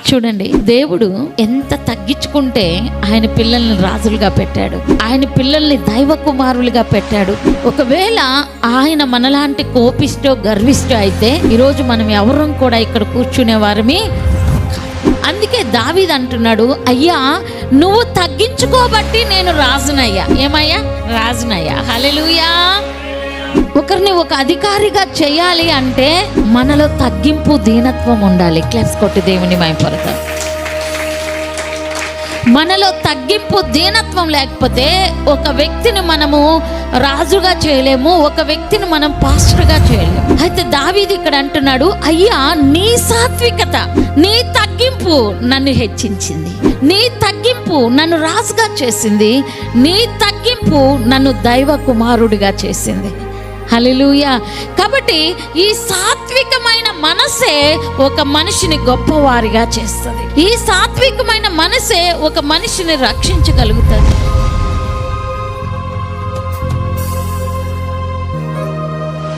చూడండి, దేవుడు ఎంత తగ్గించుకుంటే ఆయన పిల్లల్ని రాజులుగా పెట్టాడు, ఆయన పిల్లల్ని దైవ కుమారులుగా పెట్టాడు. ఒకవేళ ఆయన మనలాంటి కోపిష్టో గర్విష్టో అయితే ఈరోజు మనం ఎవరం కూడా ఇక్కడ కూర్చునే వారమి. అందుకే దావీదు అంటున్నాడు, అయ్యా నువ్వు తగ్గించుకోబట్టి నేను రాజునయ్యా. ఏమయ్యా? రాజునయ్యా. హల్లెలూయా. ఒకరిని ఒక అధికారిగా చేయాలి అంటే మనలో తగ్గింపు, దీనత్వం ఉండాలి. క్లాప్స్ కొట్టి దేవుని మహిమపడతాం. మనలో తగ్గింపు, దీనత్వం లేకపోతే ఒక వ్యక్తిని మనము రాజుగా చేయలేము, ఒక వ్యక్తిని మనం పాస్టర్గా చేయలేము. అయితే దావీదు ఇక్కడ అంటున్నాడు, అయ్యా నీ సాత్వికత, నీ తగ్గింపు నన్ను హెచ్చించింది, నీ తగ్గింపు నన్ను రాజుగా చేసింది, నీ తగ్గింపు నన్ను దైవ కుమారుడిగా చేసింది. హల్లెలూయా. కాబట్టి ఈ సాత్వికమైన మనసే ఒక మనిషిని గొప్పవారిగా చేస్తుంది. ఈ సాత్వికమైన మనసే ఒక మనిషిని రక్షించగలుగుతుంది.